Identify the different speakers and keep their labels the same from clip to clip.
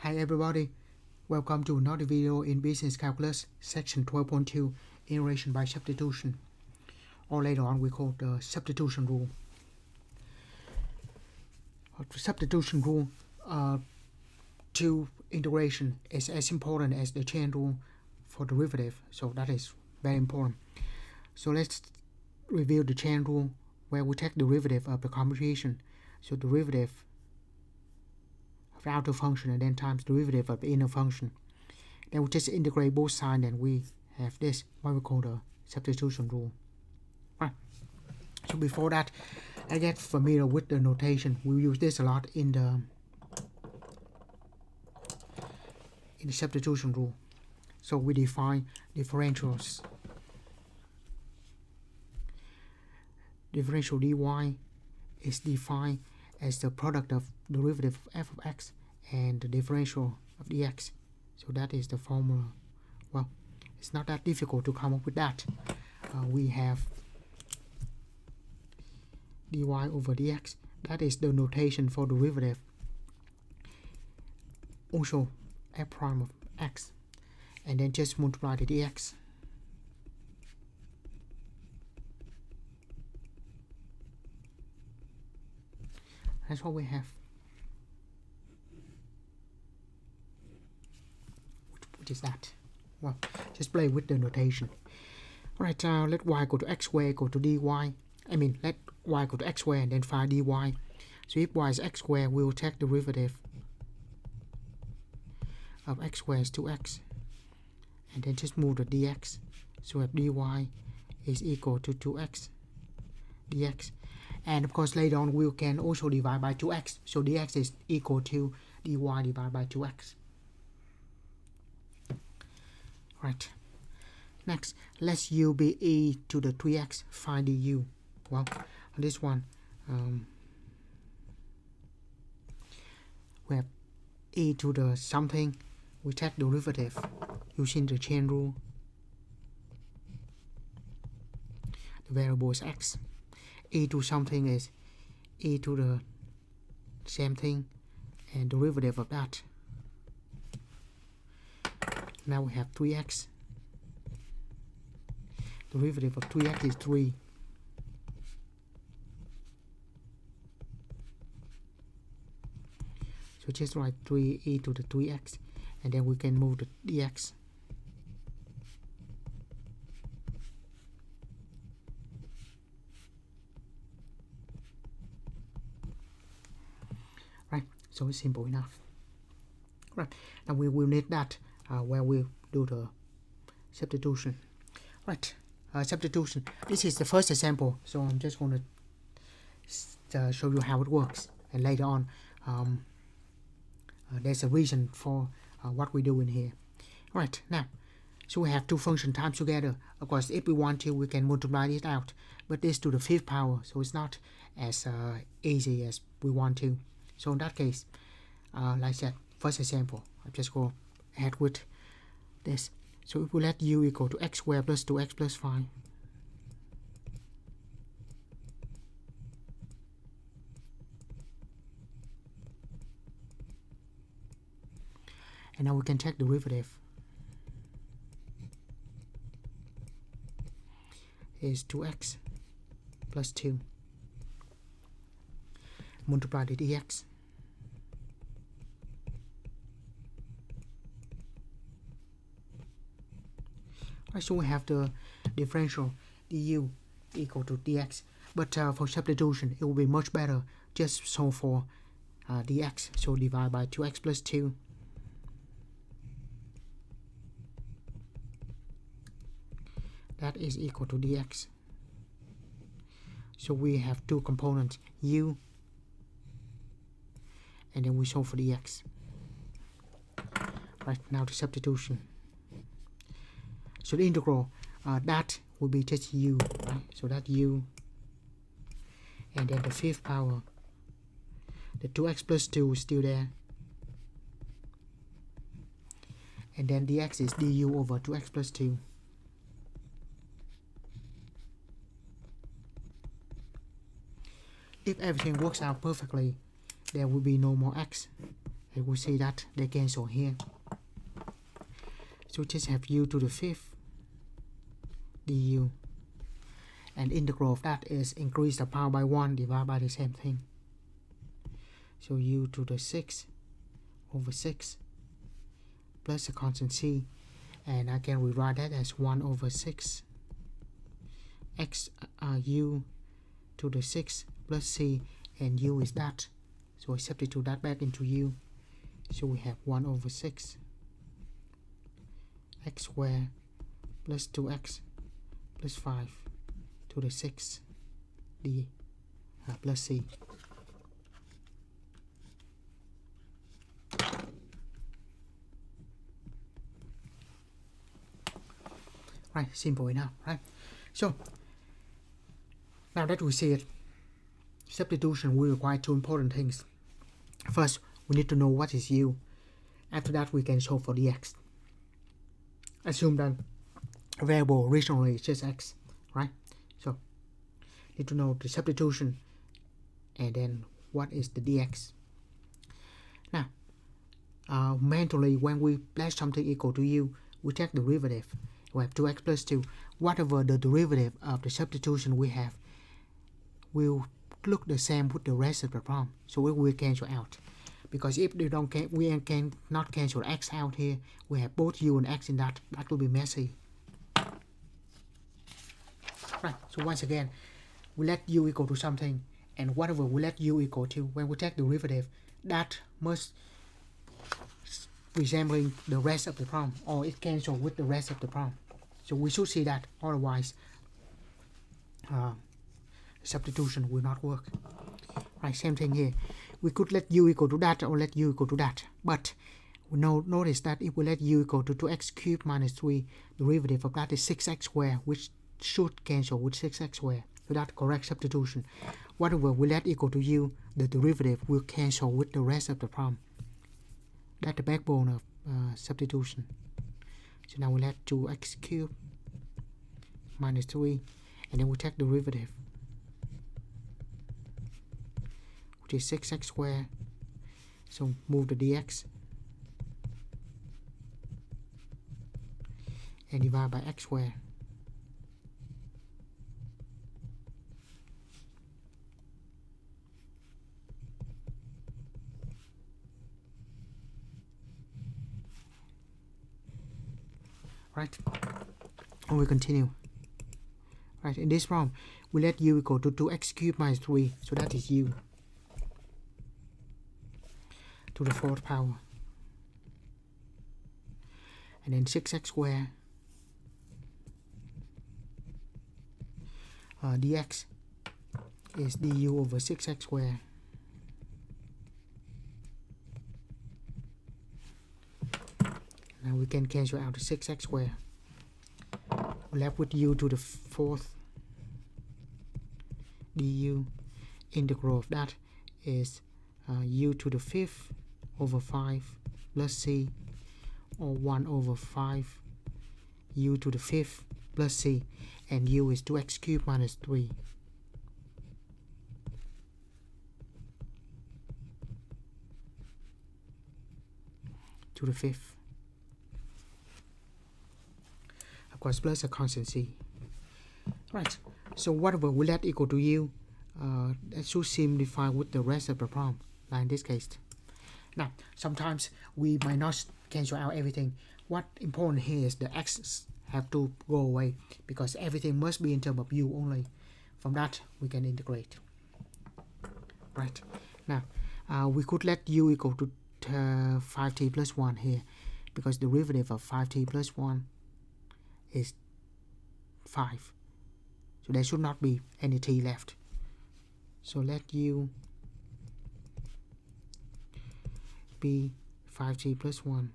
Speaker 1: Hi everybody, welcome to another video in Business Calculus, section 12.2, iteration by substitution, or later on we call the substitution rule. The substitution rule to integration is as important as the chain rule for derivative, so that is very important. So let's review the chain rule where we take derivative of the computation, so derivative of the outer function and then times derivative of the inner function. Then we just integrate both sides and we have this, what we call the substitution rule. Right. So before that, I get familiar with the notation. We use this a lot in the substitution rule. So we define differentials. Differential dy is defined as the product of derivative of f of x and the differential of dx. So that is the formula. Well, it's not that difficult to come up with that. We have dy over dx. That is the notation for derivative. Also f prime of x. And then just multiply the dx. That's what we have. What is that? Well, just play with the notation. Alright, let y go to x squared equal to dy. Let y go to x squared and then find dy. So if y is x squared, we will take derivative of x squared is 2x. And then just move the dx. So if dy is equal to 2x dx. And of course later on we can also divide by 2x. So dx is equal to dy divided by 2x. Right. Next, let u be e to the 3x. Find du. Well, on this one, we have e to the something. We take derivative using the chain rule. The variable is x. E to something is e to the same thing and derivative of that. Now we have 3x. Derivative of 3x is 3. So just write 3e to the 3x and then we can move the dx. Right, so it's simple enough. Right, now we will need that where we do the substitution. Right, substitution. This is the first example, so I'm just going to show you how it works, and later on there's a reason for what we do in here. Right, now, so we have two functions times together. Of course, if we want to, we can multiply it out, but this to the 5th power, so it's not as easy as we want to. So in that case, like I said, first example, I'm just go ahead with this. So if we let u equal to x squared plus 2x plus 5. And now we can check derivative. Is 2x plus 2. Multiply the dx. Right, so we have the differential du equal to dx. But for substitution, it will be much better just solve for dx. So divide by 2x plus 2. That is equal to dx. So we have two components, u, and then we solve for dx. Right, now the substitution. So the integral, that will be just u, right? So that u, and then the 5th power, the 2x plus 2 is still there. And then dx is du over 2x plus 2. If everything works out perfectly, there will be no more x. and we see that they cancel here. So just have u to the fifth du, and integral of that is increase the power by 1 divided by the same thing. So u to the 6 over 6 plus the constant c, and I can rewrite that as 1 over 6 x u to the 6 plus c, and u is that, so I substitute that back into u. So we have 1 over 6 x squared plus 2x plus 5 to the 6 d plus c. Right, simple enough, right? So now that we see it, substitution will require two important things. First, we need to know what is u. After that, we can solve for dx. Assume that variable originally is just x, right? So need to know the substitution and then what is the dx. Now, mentally, when we place something equal to u, we take the derivative. We have 2x plus 2. Whatever the derivative of the substitution we have will look the same with the rest of the problem. So we will cancel out. Because if we cannot cancel x out here, we have both u and x in that. That will be messy. Right, so once again, we let u equal to something, and whatever we let u equal to, when we take the derivative, that must resembling the rest of the problem, or it cancels with the rest of the problem. So we should see that, otherwise substitution will not work. Right, same thing here. We could let u equal to that or let u equal to that, but we notice that if we let u equal to 2x cubed minus 3, the derivative of that is 6x squared, which should cancel with 6x squared. So that's correct substitution. Whatever we let equal to u, the derivative will cancel with the rest of the problem. That's the backbone of substitution. So now we let 2x cubed minus 3, and then we take the derivative, which is 6x squared. So move the dx and divide by x squared. Right, and we continue. Right, in this problem, we let u equal to 2x cubed minus 3, so that is u to the 4th power. And then 6x squared dx is du over 6x squared. Now we can cancel out the 6x squared. We're left with u to the 4th du. Integral of that is u to the 5th over 5 plus c, or 1 over 5 u to the 5th plus c, and u is 2x cubed minus 3. To the 5th. Of course, plus a constant c. Right, so whatever we let equal to u, that should simplify with the rest of the problem, like in this case. Now, sometimes we might not cancel out everything. What important here is the x's have to go away, because everything must be in terms of u only. From that, we can integrate. Right, now, we could let u equal to 5t plus 1 here, because the derivative of 5t plus 1 is 5. So there should not be any t left. So let u be 5t plus 1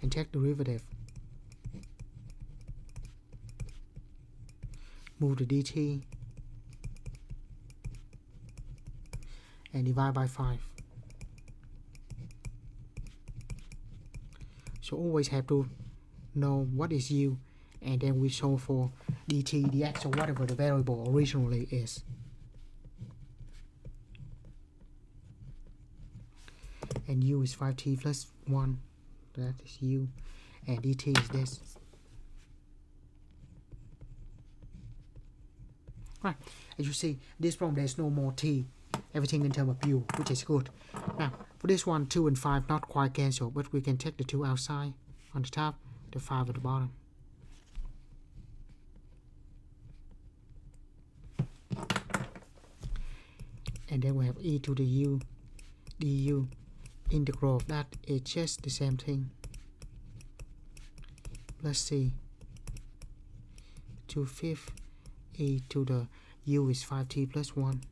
Speaker 1: and take derivative. Move the dt and divide by 5. So always have to know what is u, and then we solve for dt, dx, or whatever the variable originally is. and u is 5t plus 1, that is u, and dt is this. Right, as you see, this problem there's no more t, everything in terms of u, which is good. Now, for this one, 2 and 5 not quite cancel, but we can take the 2 outside on the top, the 5 at the bottom. And then we have e to the u du. Integral of that is just the same thing, plus c 2/5 e to the u is 5t plus 1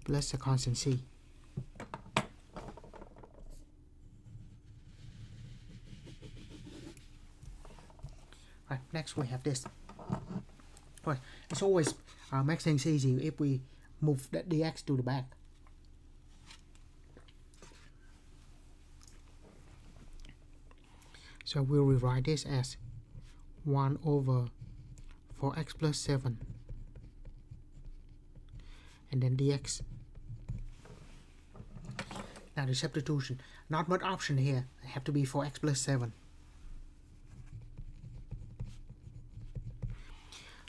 Speaker 1: plus the constant c. Right, next we have this. Right, it's always makes things easy if we move the dx to the back. So we'll rewrite this as 1 over 4x plus 7, and then dx. Now the substitution, not much option here, have to be 4x plus 7.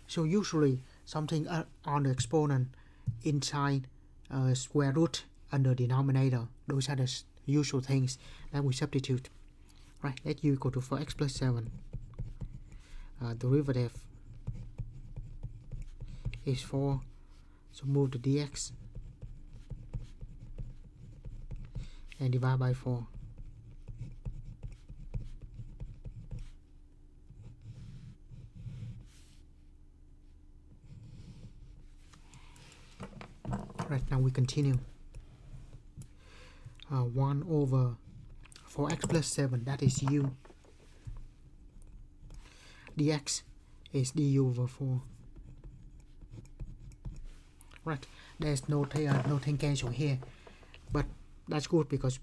Speaker 1: So usually something on the exponent inside square root under denominator, those are the usual things that we substitute. Right, let u equal to 4x plus 7. Derivative is 4, so move the dx and divide by 4. Right, now we continue. 1 over 4x plus 7, that is u. Dx is du over 4. Right, there's no thing cancel here, but that's good because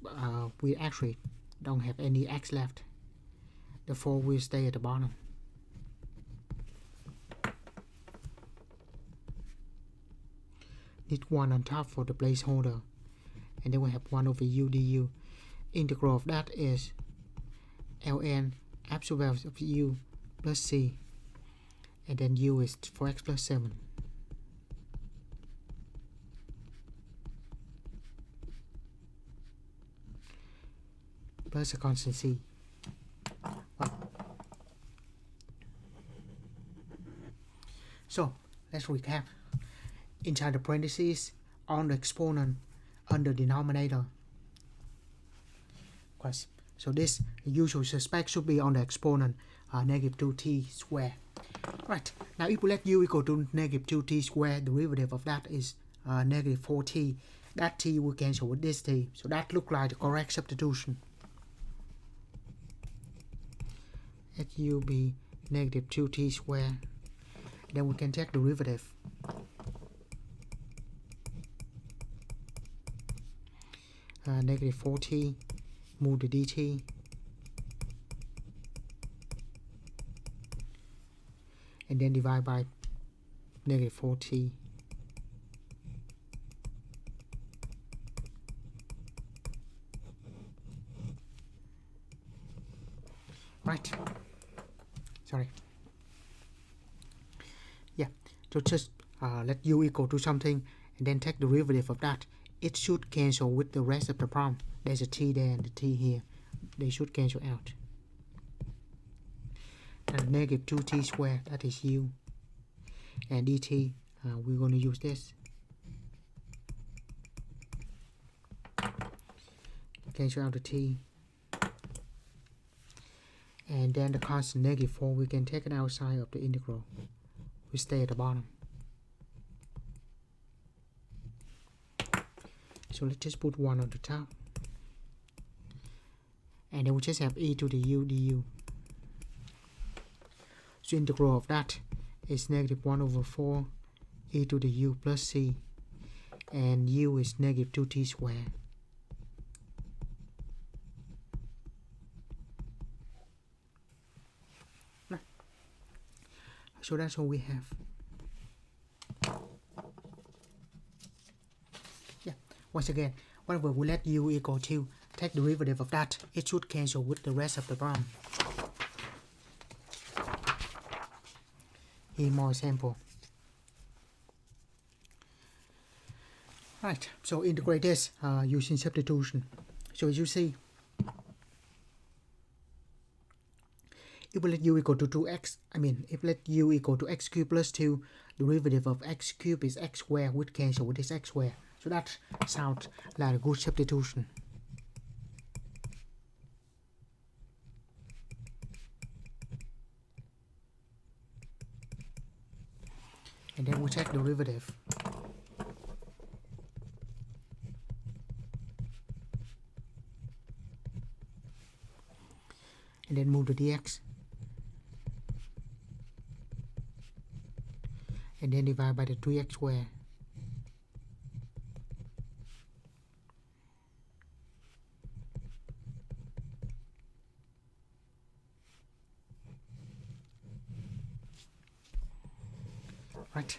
Speaker 1: we actually don't have any x left. The 4 will stay at the bottom. Need 1 on top for the placeholder, and then we have 1 over u du. Integral of that is ln absolute value of u plus c, and then u is 4x plus 7. Plus a constant c. So let's recap. Inside the parentheses, on the exponent, under denominator. So this usual suspect should be on the exponent, negative 2t squared. Right, now if we let u equal to negative 2t squared, derivative of that is negative 4t. That t will cancel with this t, so that looks like the correct substitution. Let u be negative 2t squared. Then we can take derivative. Negative 4t, move the dt, and then divide by negative 4t. Right, sorry. Yeah, so just let u equal to something and then take the derivative of that. It should cancel with the rest of the problem. There's a t there and the t here. They should cancel out. And negative 2t squared, that is u. And dt, we're going to use this. Cancel out the t. And then the constant negative 4, we can take it outside of the integral. We stay at the bottom. So let's just put 1 on the top. And then we just have e to the u du. So integral of that is negative 1 over 4 e to the u plus c. And u is negative 2t squared. So that's all we have. Yeah, once again, whatever we let u equal to, take derivative of that, it should cancel with the rest of the problem. Here more example. Right, so integrate this using substitution. So as you see, if we let u equal to 2x, if let u equal to x cubed plus 2, derivative of x cubed is x squared, which cancel with this x squared. So that sounds like a good substitution. And then we check derivative. And then move to dx. And then divide by the 3x squared. Right,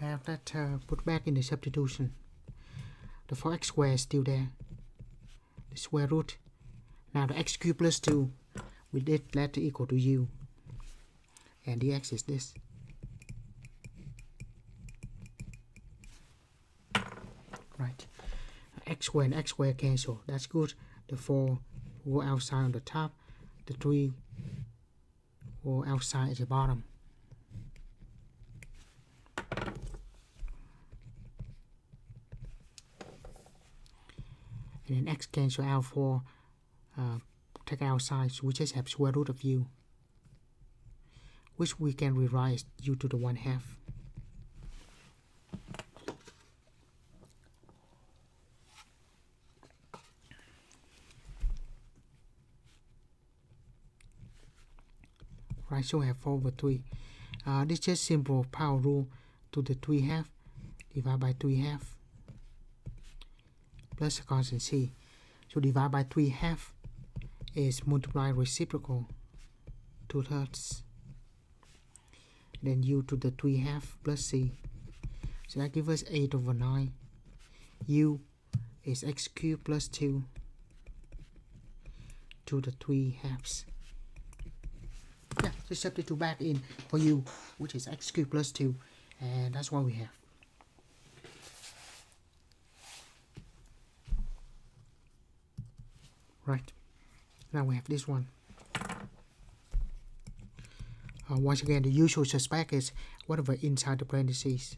Speaker 1: have that put back in the substitution. The 4x squared is still there. The square root. Now the x cubed plus 2, we did let equal to u. And dx is this. Right, x squared and x squared cancel. That's good. The 4 go outside on the top. The 3 go outside at the bottom. And then x cancel out 4, take outside, so we just have square root of u, which we can rewrite as u to the 1/2. Right, so we have 4 over 3. This is just simple power rule to the 3/2, divide by 3/2, plus a constant c. So divide by 3/2 is multiply reciprocal 2/3. Then u to the 3/2 plus c. So that gives us 8 over 9. U is x cubed plus 2 to the 3/2. Yeah, just substitute back in for u, which is x cubed plus 2, and that's what we have. Right, now we have this one. Once again, the usual suspect is whatever inside the parentheses,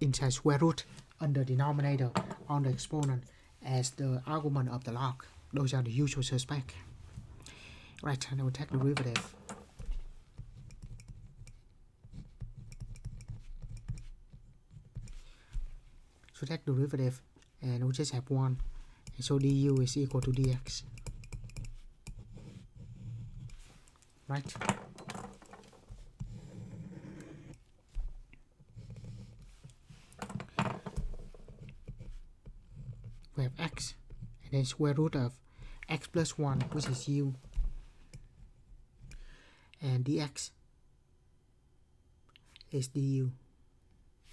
Speaker 1: inside square root, under denominator, on the exponent as the argument of the log. Those are the usual suspect. Right, now we'll take the derivative. So take the derivative, and we just have 1. And so du is equal to dx. Right? We have x, and then square root of x plus 1, which is u. And dx is du,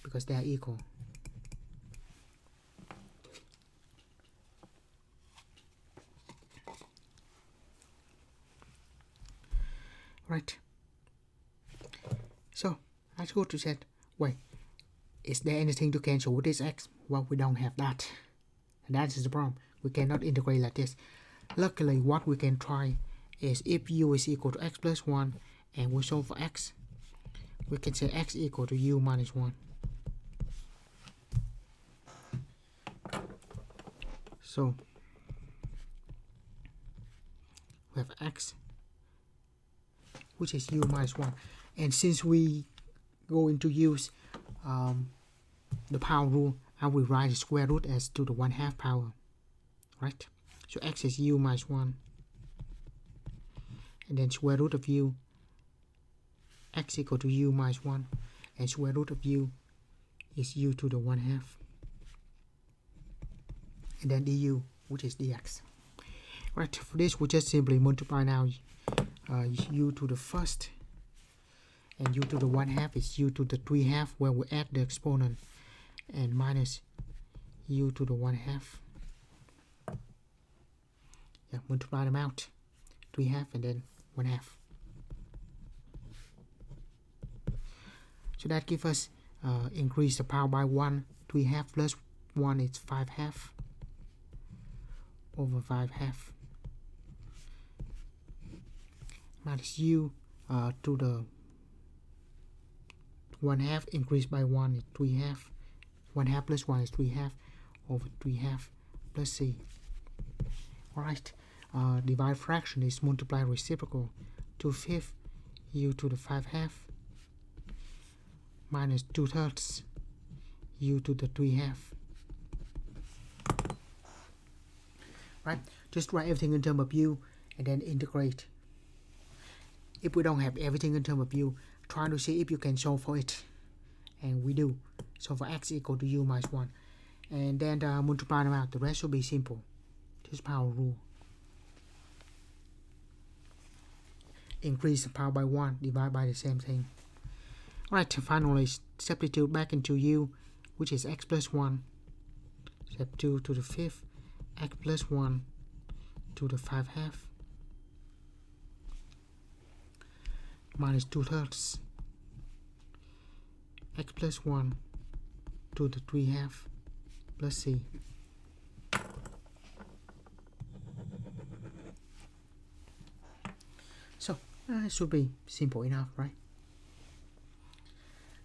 Speaker 1: because they are equal. Right. So let's go to set. Wait, is there anything to cancel with this x? Well, we don't have that, and that is the problem. We cannot integrate like this. Luckily, what we can try is if u is equal to x plus 1 and we solve for x, we can say x equal to u minus 1. So we have x, which is u minus 1. And since we going to use the power rule, I will write the square root as to the 1/2 power. Right? So x is u minus 1. And then square root of u, x equal to u minus 1. And square root of u is u to the 1/2. And then du, which is dx. Right, for this we just simply multiply now u to the first, and u to the 1/2 is u to the 3/2, where we add the exponent, and minus u to the 1/2. Yeah, multiply them out, 3/2 and then 1/2. So that gives us increase the power by 1, 3/2 plus 1 is 5/2 over 5/2 minus u to the 1/2 increased by 1 is 3/2. 1/2 plus 1 is 3/2 over 3/2 plus c. Alright, divide fraction is multiply reciprocal, 2/5 u to the 5/2 minus 2/3 u to the 3/2. Right, just write everything in terms of u and then integrate. If we don't have everything in terms of u, try to see if you can solve for it, and we do. So for x equal to u minus 1, and then multiply them out. The rest will be simple, just power rule. Increase the power by 1, divide by the same thing. Alright, finally substitute back into u, which is x plus 1, step 2 to the 5th, x plus 1 to the 5/2 minus 2/3 x plus 1 to the 3/2 plus c. So it should be simple enough, right?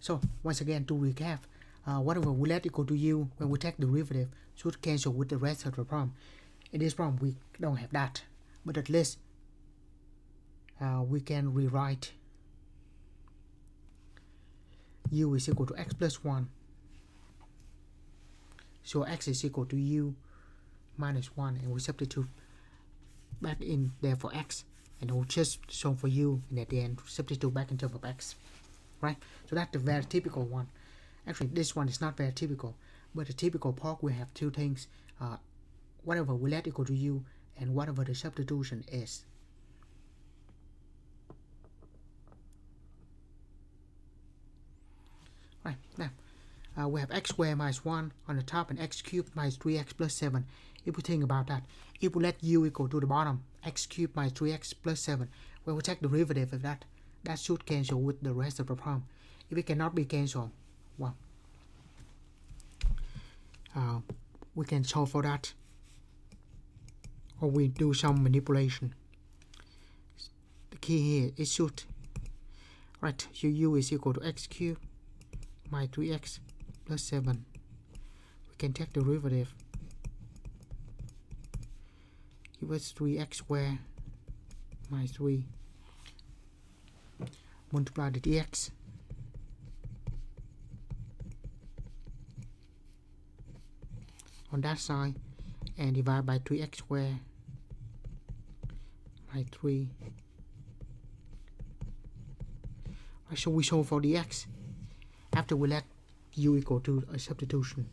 Speaker 1: So once again, to recap, whatever we let equal to u when we take derivative should cancel with the rest of the problem. In this problem we don't have that, but at least we can rewrite u is equal to x plus 1. So x is equal to u minus 1, and we substitute back in there for x, and we'll just solve for u, and at the end substitute back in terms of x, right? So that's the very typical one. Actually, this one is not very typical, but the typical part we have two things, whatever we let equal to u and whatever the substitution is. Right, now we have x squared minus 1 on the top and x cubed minus 3x plus 7. If we think about that, if we let u equal to the bottom, x cubed minus 3x plus 7, when we take the derivative of that, that should cancel with the rest of the problem. If it cannot be cancelled, well, we can solve for that, or we do some manipulation. The key here is should, right, so u is equal to x cubed minus 3x plus 7. We can take the derivative, give us 3x squared minus 3, multiply the dx, on that side, and divide by 3x squared by 3. Right, so we solve for the x after we let u equal to a substitution.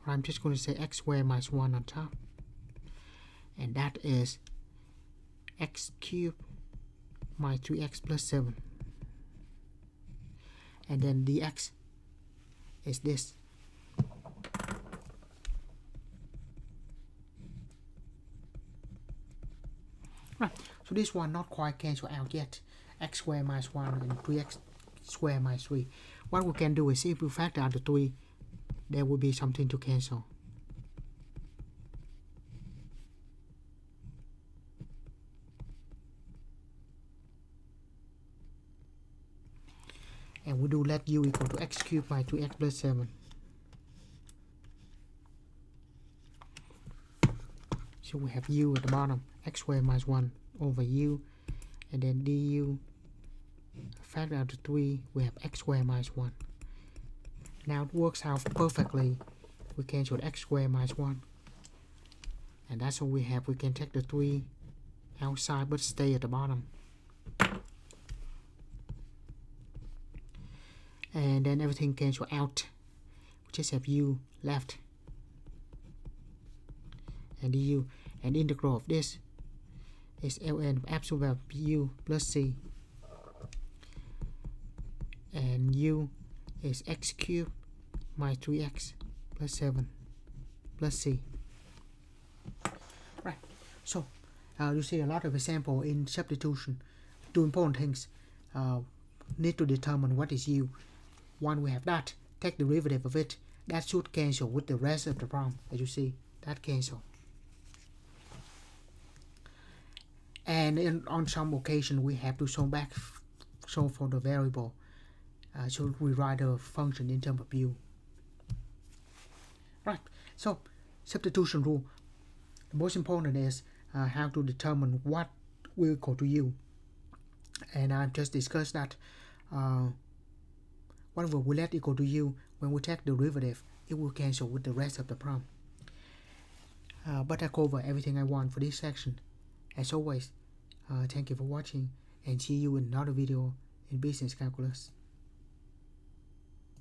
Speaker 1: I'm just going to say x squared minus 1 on top, and that is x cubed minus 3x plus 7, and then dx is this. Right, so this one not quite cancel out yet, x squared minus 1 and 3x squared minus 3. What we can do is if we factor out the 3, there will be something to cancel. And we do let u equal to x cubed by 2x plus 7. So we have u at the bottom, x squared minus 1 over u, and then du, factor out the 3, we have x squared minus 1. Now it works out perfectly. We cancel x squared minus 1, and that's all we have. We can take the 3 outside but stay at the bottom, and then everything cancel out. We just have u left, and du, and integral of this is ln of absolute value u plus c, and u is x cubed minus 3x plus 7 plus c. Right, so you see a lot of example in substitution. Two important things. Need to determine what is u. Once we have that, take derivative of it. That should cancel with the rest of the problem. As you see, that cancel. And on some occasion, we have to solve for the variable. So we write a function in terms of u. Right. So substitution rule. The most important is how to determine what will equal to u. And I've just discussed that. Whatever we let equal to u, when we take derivative, it will cancel with the rest of the problem. But I cover everything I want for this section. As always, thank you for watching, and see you in another video in business calculus.